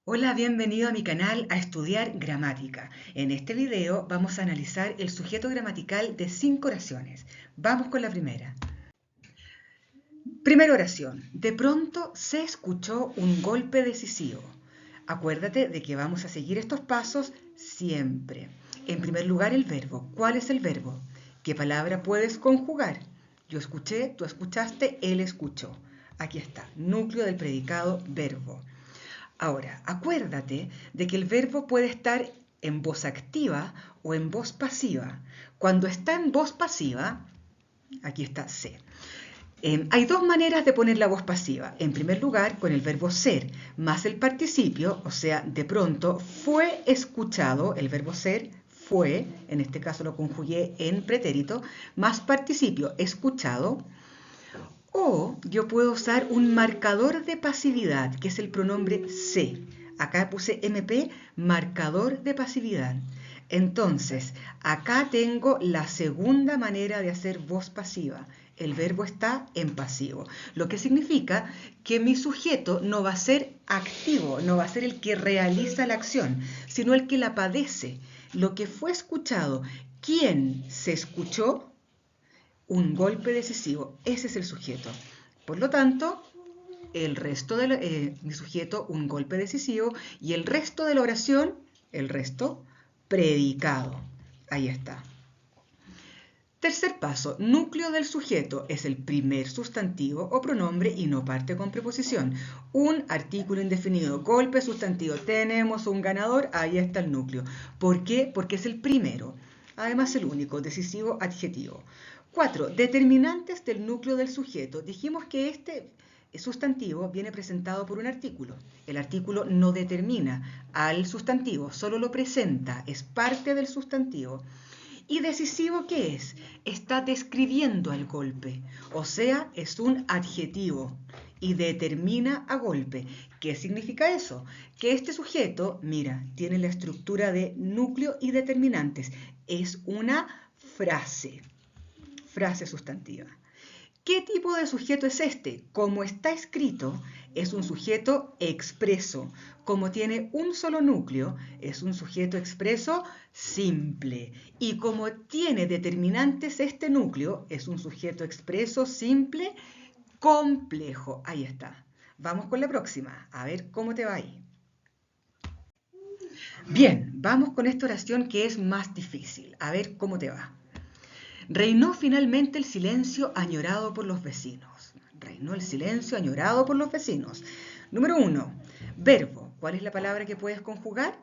Hola, bienvenido a mi canal a estudiar gramática. En este video vamos a analizar el sujeto gramatical de 5 oraciones. Vamos con la primera. Primera oración. De pronto se escuchó un golpe decisivo. Acuérdate de que vamos a seguir estos pasos siempre. En primer lugar, el verbo. ¿Cuál es el verbo? ¿Qué palabra puedes conjugar? Yo escuché, tú escuchaste, él escuchó. Aquí está, núcleo del predicado verbo. Ahora, acuérdate de que el verbo puede estar en voz activa o en voz pasiva. Cuando está en voz pasiva, aquí está se. Hay dos maneras de poner la voz pasiva. En primer lugar, con el verbo ser más el participio, o sea, de pronto fue escuchado, el verbo ser fue, en este caso lo conjugué en pretérito, más participio escuchado. O yo puedo usar un marcador de pasividad, que es el pronombre se. Acá puse MP, marcador de pasividad. Entonces, acá tengo la segunda manera de hacer voz pasiva. El verbo está en pasivo, lo que significa que mi sujeto no va a ser activo, no va a ser el que realiza la acción, sino el que la padece. Lo que fue escuchado, ¿quién se escuchó? Un golpe decisivo. Ese es el sujeto. Por lo tanto, el resto de mi sujeto, un golpe decisivo, y el resto de la oración, el resto, predicado. Ahí está. Tercer paso, núcleo del sujeto es el primer sustantivo o pronombre y no parte con preposición. Un artículo indefinido, golpe sustantivo. Tenemos un ganador, ahí está el núcleo. ¿Por qué? Porque es el primero. Además, el único, decisivo, adjetivo. 4. Determinantes del núcleo del sujeto. Dijimos que este sustantivo viene presentado por un artículo. El artículo no determina al sustantivo, solo lo presenta, es parte del sustantivo. ¿Y decisivo qué es? Está describiendo al golpe, o sea, es un adjetivo y determina a golpe. ¿Qué significa eso? Que este sujeto, mira, tiene la estructura de núcleo y determinantes. Es una frase, frase sustantiva. ¿Qué tipo de sujeto es este? Como está escrito, es un sujeto expreso. Como tiene un solo núcleo, es un sujeto expreso simple. Y como tiene determinantes este núcleo, es un sujeto expreso simple complejo. Ahí está. Vamos con la próxima. A ver cómo te va ahí. Bien, vamos con esta oración que es más difícil. A ver cómo te va. Reinó finalmente el silencio añorado por los vecinos. Reinó el silencio añorado por los vecinos. Número 1. Verbo. ¿Cuál es la palabra que puedes conjugar?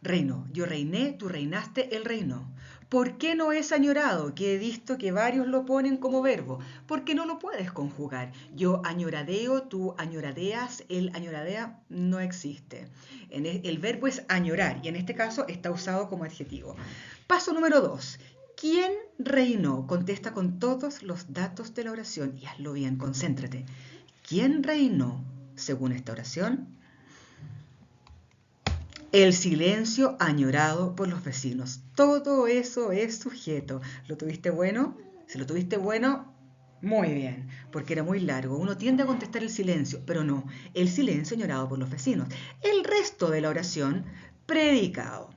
Reinó. Yo reiné, tú reinaste, él reinó. ¿Por qué no es añorado? Que he visto que varios lo ponen como verbo. Porque no lo puedes conjugar. Yo añoradeo, tú añoradeas, él añoradea, no existe. El verbo es añorar y en este caso está usado como adjetivo. Paso número 2. ¿Quién reinó? Contesta con todos los datos de la oración y hazlo bien, concéntrate. ¿Quién reinó según esta oración? El silencio añorado por los vecinos. Todo eso es sujeto. ¿Lo tuviste bueno? Si lo tuviste bueno, muy bien, porque era muy largo. Uno tiende a contestar el silencio, pero no. El silencio añorado por los vecinos. El resto de la oración, predicado.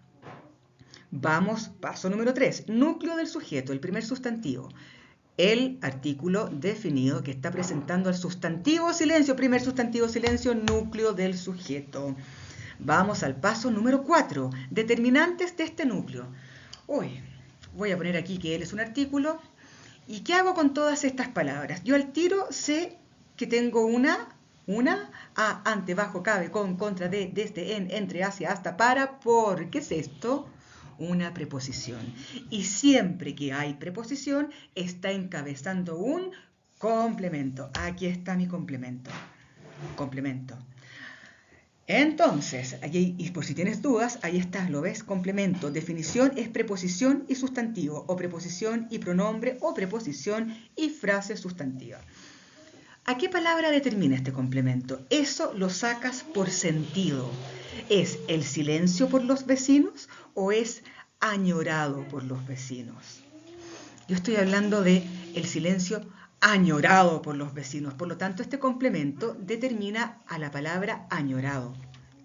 Vamos, paso número 3. Núcleo del sujeto, el primer sustantivo. El artículo definido que está presentando al sustantivo silencio, primer sustantivo silencio, núcleo del sujeto. Vamos al paso número 4. Determinantes de este núcleo. Uy, voy a poner aquí que él es un artículo. ¿Y qué hago con todas estas palabras? Yo al tiro sé que tengo una, a, ante, bajo, cabe, con, contra, de, desde, en, entre, hacia, hasta, para, por. ¿Qué es esto? Una preposición. Y siempre que hay preposición, está encabezando un complemento. Aquí está mi complemento. Complemento. Entonces, allí, y por si tienes dudas, ahí está, ¿lo ves? Complemento. Definición es preposición y sustantivo, o preposición y pronombre, o preposición y frase sustantiva. ¿A qué palabra determina este complemento? Eso lo sacas por sentido. ¿Es el silencio por los vecinos o es añorado por los vecinos? Yo estoy hablando de el silencio añorado por los vecinos. Por lo tanto, este complemento determina a la palabra añorado.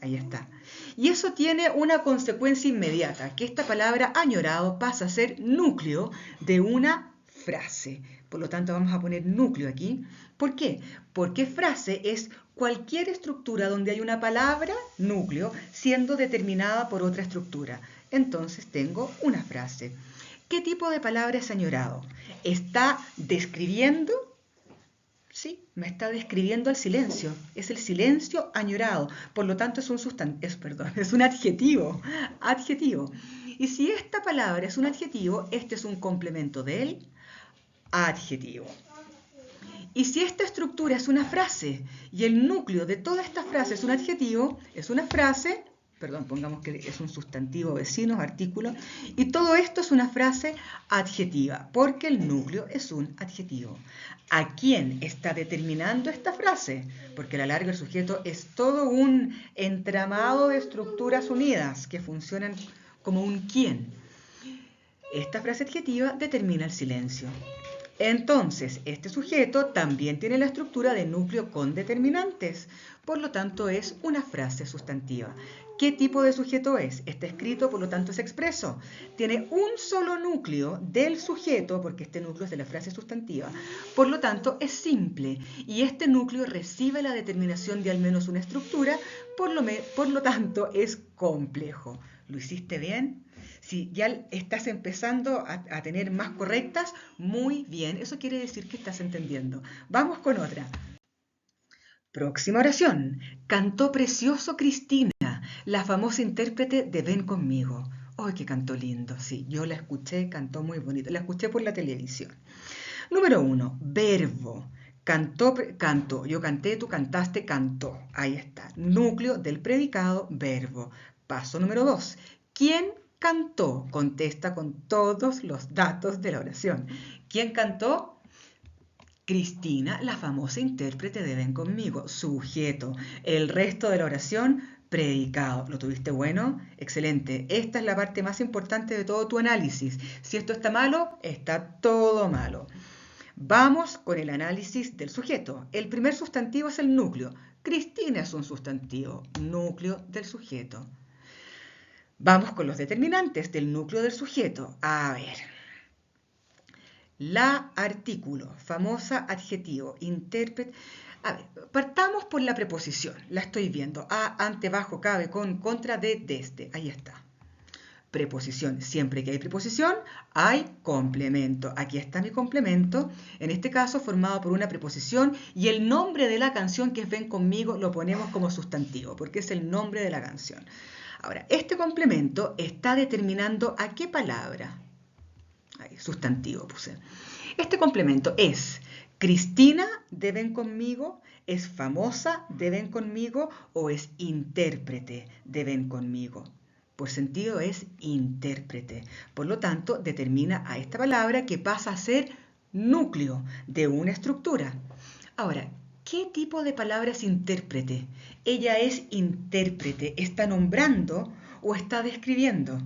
Ahí está. Y eso tiene una consecuencia inmediata, que esta palabra añorado pasa a ser núcleo de una frase. Por lo tanto, vamos a poner núcleo aquí. ¿Por qué? Porque frase es cualquier estructura donde hay una palabra, núcleo, siendo determinada por otra estructura. Entonces tengo una frase. ¿Qué tipo de palabra es añorado? ¿Está describiendo? Sí, me está describiendo el silencio. Es el silencio añorado. Por lo tanto, es un adjetivo. Adjetivo. Y si esta palabra es un adjetivo, este es un complemento del adjetivo. Y si esta estructura es una frase y el núcleo de toda esta frase es un adjetivo, es una frase, pongamos que es un sustantivo, vecinos, artículo, y todo esto es una frase adjetiva, porque el núcleo es un adjetivo. ¿A quién está determinando esta frase? Porque a la larga el sujeto es todo un entramado de estructuras unidas que funcionan como un quién. Esta frase adjetiva determina el silencio. Entonces, este sujeto también tiene la estructura de núcleo con determinantes, por lo tanto es una frase sustantiva. ¿Qué tipo de sujeto es? Está escrito, por lo tanto es expreso. Tiene un solo núcleo del sujeto, porque este núcleo es de la frase sustantiva, por lo tanto es simple, y este núcleo recibe la determinación de al menos una estructura, por lo tanto es complejo. ¿Lo hiciste bien? Si ya estás empezando a tener más correctas, muy bien. Eso quiere decir que estás entendiendo. Vamos con otra. Próxima oración. Cantó precioso Cristina, la famosa intérprete de Ven conmigo. ¡Ay, qué cantó lindo! Sí, yo la escuché, cantó muy bonito. La escuché por la televisión. Número 1. Verbo. Canto. Yo canté, tú cantaste, cantó. Ahí está. Núcleo del predicado, verbo. Paso número 2. ¿Quién cantó? Contesta con todos los datos de la oración. ¿Quién cantó? Cristina, la famosa intérprete de Ven conmigo. Sujeto. El resto de la oración, predicado. ¿Lo tuviste bueno? Excelente. Esta es la parte más importante de todo tu análisis. Si esto está malo, está todo malo. Vamos con el análisis del sujeto. El primer sustantivo es el núcleo. Cristina es un sustantivo, núcleo del sujeto. Vamos con los determinantes del núcleo del sujeto. A ver. La artículo, famosa adjetivo, intérprete. A ver, partamos por la preposición. La estoy viendo. A, ante, bajo, cabe, con, contra, de, desde. Ahí está. Preposición. Siempre que hay preposición, hay complemento. Aquí está mi complemento, en este caso formado por una preposición, y el nombre de la canción, que es Ven conmigo, lo ponemos como sustantivo, porque es el nombre de la canción. Ahora, este complemento está determinando a qué palabra. Ahí, sustantivo puse. Este complemento es Cristina de Ven conmigo, es famosa de Ven conmigo, o es intérprete de Ven conmigo. Por sentido es intérprete. Por lo tanto, determina a esta palabra que pasa a ser núcleo de una estructura. Ahora, ¿qué tipo de palabra es intérprete? Ella es intérprete. ¿Está nombrando o está describiendo?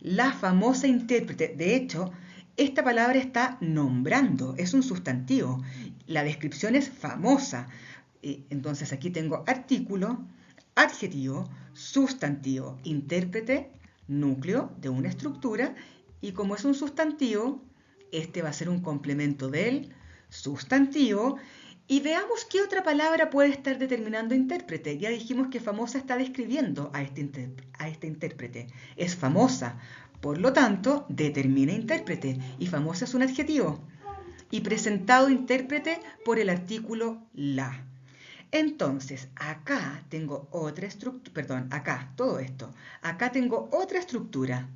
La famosa intérprete, de hecho, esta palabra está nombrando, es un sustantivo. La descripción es famosa. Entonces aquí tengo artículo, adjetivo, sustantivo, intérprete, núcleo de una estructura, y como es un sustantivo, este va a ser un complemento del sustantivo. Y veamos qué otra palabra puede estar determinando intérprete. Ya dijimos que famosa está describiendo a este intérprete. Es famosa, por lo tanto, determina intérprete, y famosa es un adjetivo. Y presentado intérprete por el artículo la. Entonces, acá tengo otra estructura, acá tengo otra estructura,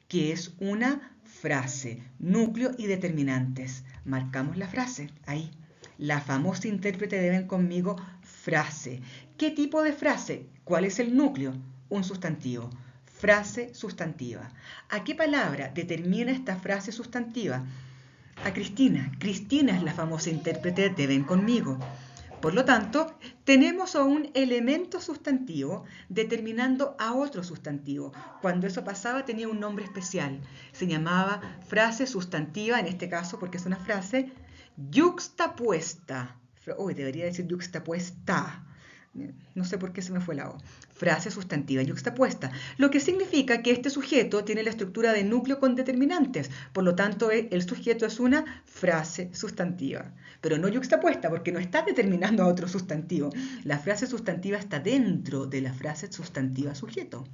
que es una frase, núcleo y determinantes. Marcamos la frase, ahí. La famosa intérprete de Ven conmigo, frase. ¿Qué tipo de frase? ¿Cuál es el núcleo? Un sustantivo. Frase sustantiva. ¿A qué palabra determina esta frase sustantiva? A Cristina. Cristina es la famosa intérprete de Ven conmigo. Por lo tanto, tenemos a un elemento sustantivo determinando a otro sustantivo. Cuando eso pasaba tenía un nombre especial. Se llamaba frase sustantiva, en este caso porque es una frase yuxtapuesta. Uy, debería decir yuxtapuesta. No sé por qué se me fue la O. Frase sustantiva yuxtapuesta, lo que significa que este sujeto tiene la estructura de núcleo con determinantes, por lo tanto el sujeto es una frase sustantiva, pero no yuxtapuesta porque no está determinando a otro sustantivo. La frase sustantiva está dentro de la frase sustantiva sujeto.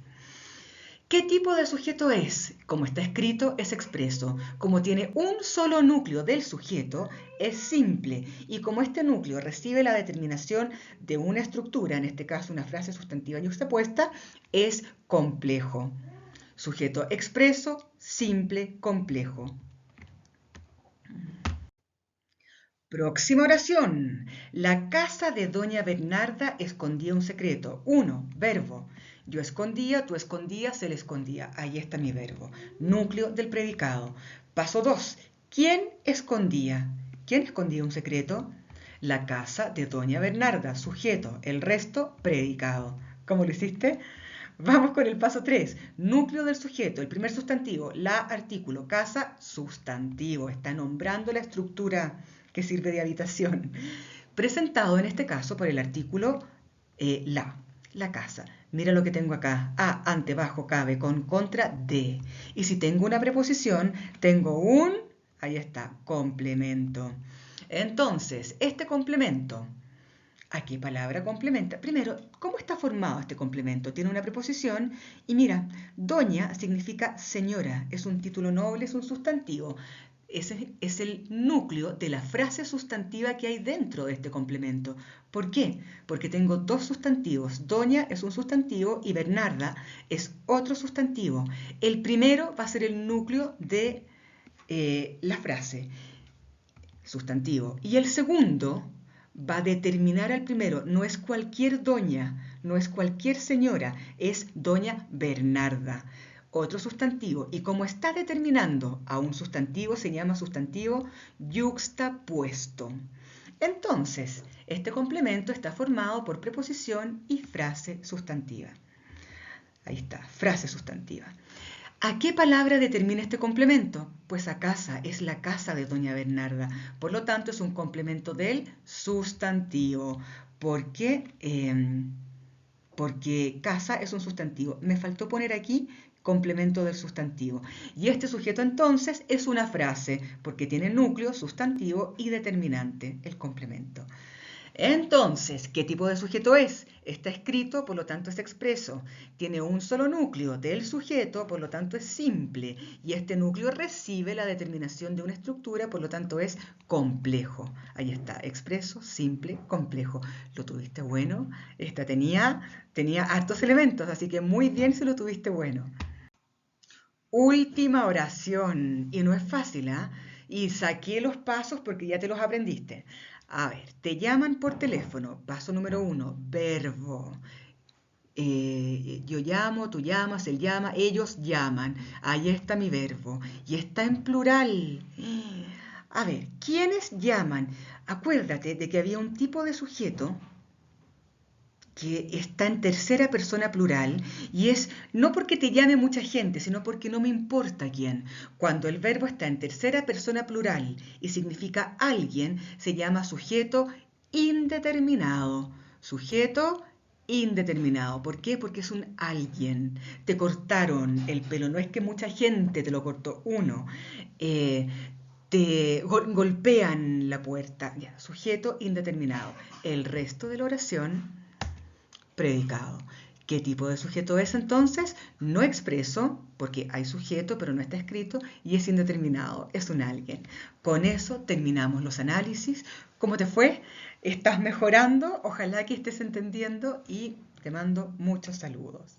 ¿Qué tipo de sujeto es? Como está escrito, es expreso. Como tiene un solo núcleo del sujeto, es simple. Y como este núcleo recibe la determinación de una estructura, en este caso una frase sustantiva yuxtapuesta, es complejo. Sujeto expreso, simple, complejo. Próxima oración. La casa de doña Bernarda escondía un secreto. 1. Verbo. Yo escondía, tú escondías, él escondía. Ahí está mi verbo. Núcleo del predicado. Paso 2. ¿Quién escondía? ¿Quién escondía un secreto? La casa de doña Bernarda. Sujeto. El resto, predicado. ¿Cómo lo hiciste? Vamos con el paso 3. Núcleo del sujeto. El primer sustantivo. La artículo. Casa, sustantivo. Está nombrando la estructura que sirve de habitación, presentado en este caso por el artículo la casa. Mira lo que tengo acá, a, ante, bajo, cabe, con, contra, de. Y si tengo una preposición, tengo un, ahí está, complemento. Entonces, este complemento, ¿a qué palabra complementa? Primero, ¿cómo está formado este complemento? Tiene una preposición y mira, doña significa señora, es un título noble, es un sustantivo. Ese es el núcleo de la frase sustantiva que hay dentro de este complemento. ¿Por qué? Porque tengo dos sustantivos. Doña es un sustantivo y Bernarda es otro sustantivo. El primero va a ser el núcleo de la frase, sustantivo. Y el segundo va a determinar al primero. No es cualquier doña, no es cualquier señora, es doña Bernarda. Otro sustantivo, y como está determinando a un sustantivo, se llama sustantivo yuxtapuesto. Entonces, este complemento está formado por preposición y frase sustantiva. Ahí está, frase sustantiva. ¿A qué palabra determina este complemento? Pues a casa, es la casa de doña Bernarda. Por lo tanto, es un complemento del sustantivo. Porque casa es un sustantivo. Me faltó poner aquí complemento del sustantivo. Y este sujeto entonces es una frase, porque tiene núcleo, sustantivo y determinante, el complemento. Entonces, ¿qué tipo de sujeto es? Está escrito, por lo tanto es expreso. Tiene un solo núcleo del sujeto, por lo tanto es simple. Y este núcleo recibe la determinación de una estructura, por lo tanto es complejo. Ahí está, expreso, simple, complejo. ¿Lo tuviste bueno? Esta tenía hartos elementos, así que muy bien si lo tuviste bueno. Última oración. Y no es fácil, ¿ah? Y saqué los pasos porque ya te los aprendiste. A ver, te llaman por teléfono. Paso número 1, verbo. Yo llamo, tú llamas, él llama, ellos llaman. Ahí está mi verbo. Y está en plural. A ver, ¿quiénes llaman? Acuérdate de que había un tipo de sujeto que está en tercera persona plural y es no porque te llame mucha gente, sino porque no me importa quién. Cuando el verbo está en tercera persona plural y significa alguien, se llama sujeto indeterminado. Sujeto indeterminado. ¿Por qué? Porque es un alguien. Te cortaron el pelo, no es que mucha gente te lo cortó, uno. Te golpean la puerta. Ya, sujeto indeterminado. El resto de la oración predicado. ¿Qué tipo de sujeto es entonces? No expreso, porque hay sujeto pero no está escrito, y es indeterminado, es un alguien. Con eso terminamos los análisis. ¿Cómo te fue? ¿Estás mejorando? Ojalá que estés entendiendo y te mando muchos saludos.